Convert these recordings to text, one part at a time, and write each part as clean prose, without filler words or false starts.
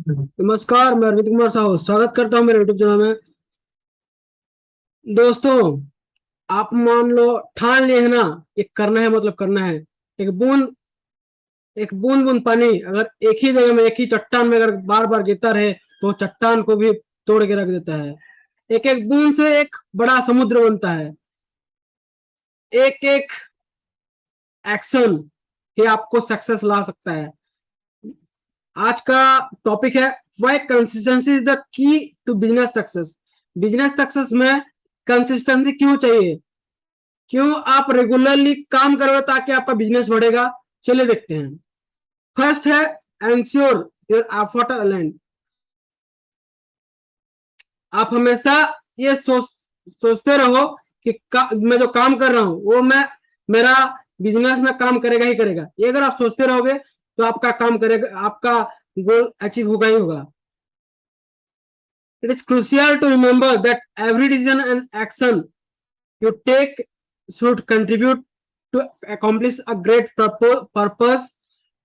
नमस्कार, मैं अरविंद कुमार साहू स्वागत करता हूं मेरे यूट्यूब चैनल में। दोस्तों, आप मान लो ठान लिए है ना, एक करना है मतलब करना है। एक बूंद एक बूंद बूंद पानी अगर एक ही जगह में, एक ही चट्टान में अगर बार बार गिरता रहे तो चट्टान को भी तोड़ के रख देता है। एक एक बूंद से एक बड़ा समुद्र बनता है। एक एक एक्शन ही आपको सक्सेस ला सकता है। आज का टॉपिक है why consistency is the key to business success. Business success में कंसिस्टेंसी क्यों चाहिए, क्यों आप रेगुलरली काम करोगे ताकि आपका बिजनेस बढ़ेगा। चलिए देखते हैं। फर्स्ट है एंश्योर योर एफर्ट अलाइन। आप हमेशा ये सोचते रहो कि मैं जो काम कर रहा हूं वो मैं मेरा बिजनेस में काम करेगा ही करेगा। ये अगर आप सोचते रहोगे तो आपका काम करेगा, आपका गोल अचीव होगा ही होगा। It is crucial to remember that every decision and action you take should contribute to accomplish a great purpose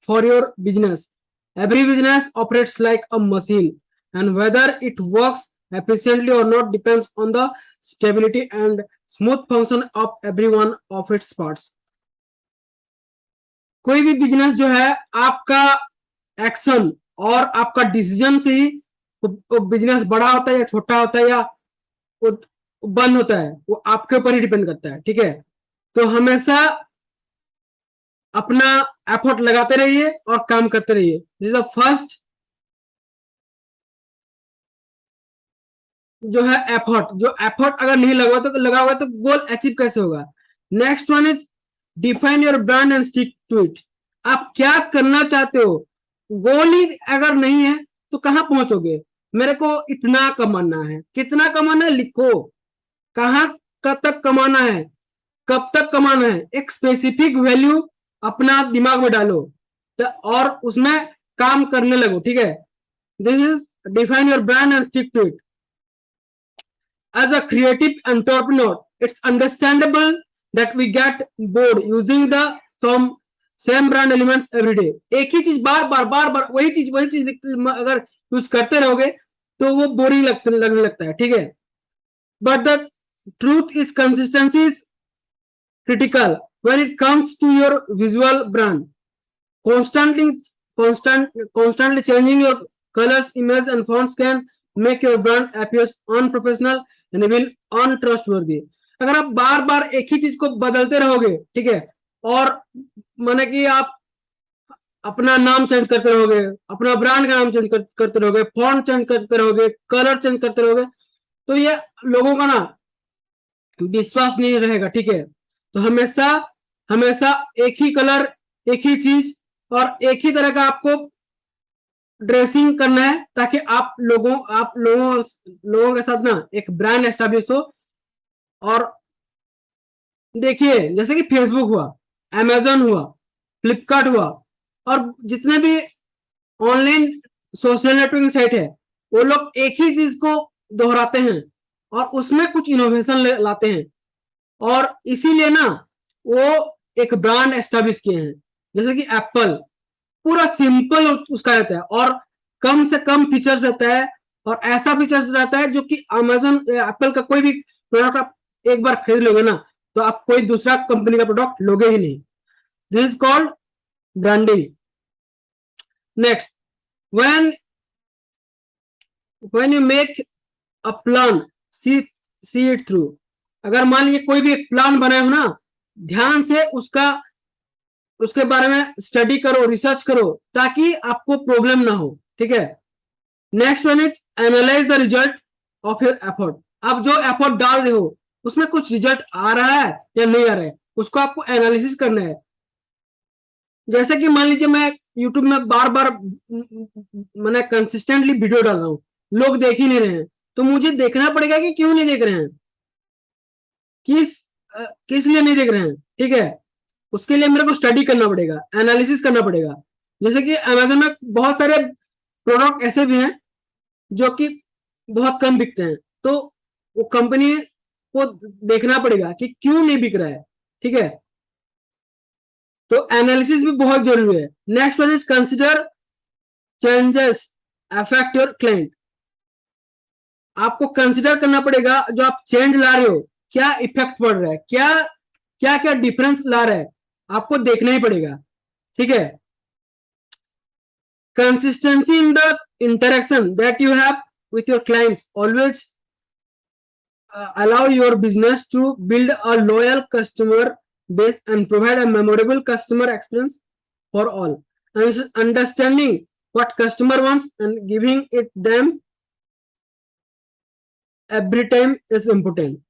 for your business. Every business operates like a machine, and whether it works efficiently or not depends on the stability and smooth function of every one of its parts. कोई भी business जो है, आपका action और आपका decision से ही वो business बड़ा होता है या छोटा होता है या वो बंद होता है, वो आपके ऊपर ही डिपेंड करता है। ठीक है, तो हमेशा अपना एफर्ट लगाते रहिए और काम करते रहिए। दिस इज द फर्स्ट जो है एफर्ट। जो एफर्ट अगर नहीं लगा हुआ तो गोल अचीव कैसे होगा। Next one is define your brand and stick to it. आप क्या करना चाहते हो, गोल ही अगर नहीं है तो कहां पहुंचोगे। मेरे को इतना कमाना है, कितना कमाना है लिखो, कहां कब तक कमाना है, कब तक कमाना है, एक स्पेसिफिक वैल्यू अपना दिमाग में डालो और उसमें काम करने लगो। ठीक है, this is define your brand and stick to it. As a creative entrepreneur, it's understandable that we get bored using the same brand elements every day. एक ही चीज बार बार वही चीज अगर यूज करते रहोगे तो वो बोरिंग लगने लगता है। ठीक है, but the truth is consistency is critical when it comes to your visual brand. Constantly, constantly changing your colors, images, and fonts can make your brand appear unprofessional and even untrustworthy. अगर आप बार बार एक ही चीज को बदलते रहोगे, ठीक है, और माने कि आप अपना नाम चेंज करते रहोगे, अपना ब्रांड का नाम चेंज करते रहोगे, फॉन्ट चेंज करते रहोगे, कलर चेंज करते रहोगे, तो ये लोगों का ना विश्वास नहीं रहेगा। ठीक है, तो हमेशा हमेशा एक ही कलर, एक ही चीज और एक ही तरह का आपको ड्रेसिंग करना है ताकि आप लोगों के साथ ना एक ब्रांड एस्टेब्लिश हो। और देखिए, जैसे कि फेसबुक हुआ, अमेजन हुआ, फ्लिपकार्ट हुआ और जितने भी ऑनलाइन सोशल नेटवर्किंग साइट है, वो लोग एक ही चीज को दोहराते हैं और उसमें कुछ इनोवेशन लाते हैं और इसीलिए ना वो एक ब्रांड एस्टेब्लिश किए हैं। जैसे कि एप्पल, पूरा सिंपल उसका रहता है और कम से कम फीचर्स रहता है और ऐसा फीचर्स रहता है जो कि अमेजन एप्पल का कोई भी प्रोडक्ट आप एक बार खरीद लोगे ना तो आप कोई दूसरा कंपनी का प्रोडक्ट लोगे ही नहीं। This is called branding. Next, when when you make a plan, see it through. अगर मान लीजिए कोई भी एक प्लान बनाए हो ना, ध्यान से उसके बारे में स्टडी करो, रिसर्च करो ताकि आपको प्रॉब्लम ना हो। ठीक है, next one is analyse the result of your effort. आप जो एफर्ट डाल रहे हो उसमें कुछ रिजल्ट आ रहा है या नहीं आ रहा है, उसको आपको एनालिसिस करना है। जैसे कि मान लीजिए मैं यूट्यूब में बार बार मैंने कंसिस्टेंटली वीडियो डाल रहा हूँ, लोग देख ही नहीं रहे हैं, तो मुझे देखना पड़ेगा कि क्यों नहीं देख रहे हैं, किस किस लिए नहीं देख रहे हैं। ठीक है, उसके लिए मेरे को स्टडी करना पड़ेगा, एनालिसिस करना पड़ेगा। जैसे कि अमेजन में बहुत सारे प्रोडक्ट ऐसे भी हैं जो कि बहुत कम बिकते हैं, तो वो कंपनी को देखना पड़ेगा कि क्यों नहीं बिक रहा है। ठीक है, तो एनालिसिस भी बहुत जरूरी है। Next one is consider changes affect your client. आपको कंसिडर करना पड़ेगा जो आप चेंज ला रहे हो क्या इफेक्ट पड़ रहा है, क्या क्या क्या डिफरेंस ला रहा है, आपको देखना ही पड़ेगा। ठीक है। Consistency in the interaction that you have with your clients always allow your business to build a loyal customer base and provide a memorable customer experience for all. And understanding what customer wants and giving it them every time is important.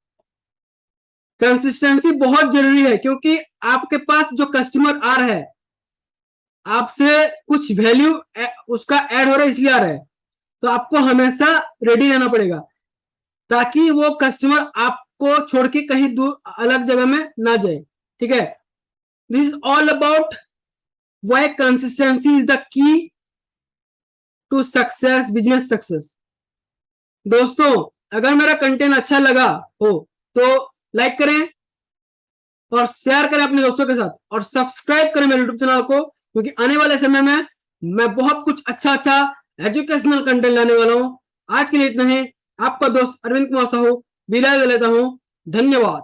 Consistency बहुत जरूरी है क्योंकि आपके पास जो customer आ रहा है आपसे कुछ वैल्यू उसका ऐड हो रहा है इसलिए आ रहा है, तो आपको हमेशा रेडी रहना पड़ेगा ताकि वो कस्टमर आपको छोड़ के कहीं दूर अलग जगह में ना जाए। ठीक है। This is all about why consistency is the key to success, business success. दोस्तों अगर मेरा कंटेंट अच्छा लगा हो तो लाइक करें और शेयर करें अपने दोस्तों के साथ और सब्सक्राइब करें मेरे यूट्यूब चैनल को, क्योंकि आने वाले समय में मैं बहुत कुछ अच्छा अच्छा एजुकेशनल कंटेंट लाने वाला हूं। आज के लिए इतना ही। आपका दोस्त अरविंद कुमार साहू विदाई लेता हूं। धन्यवाद।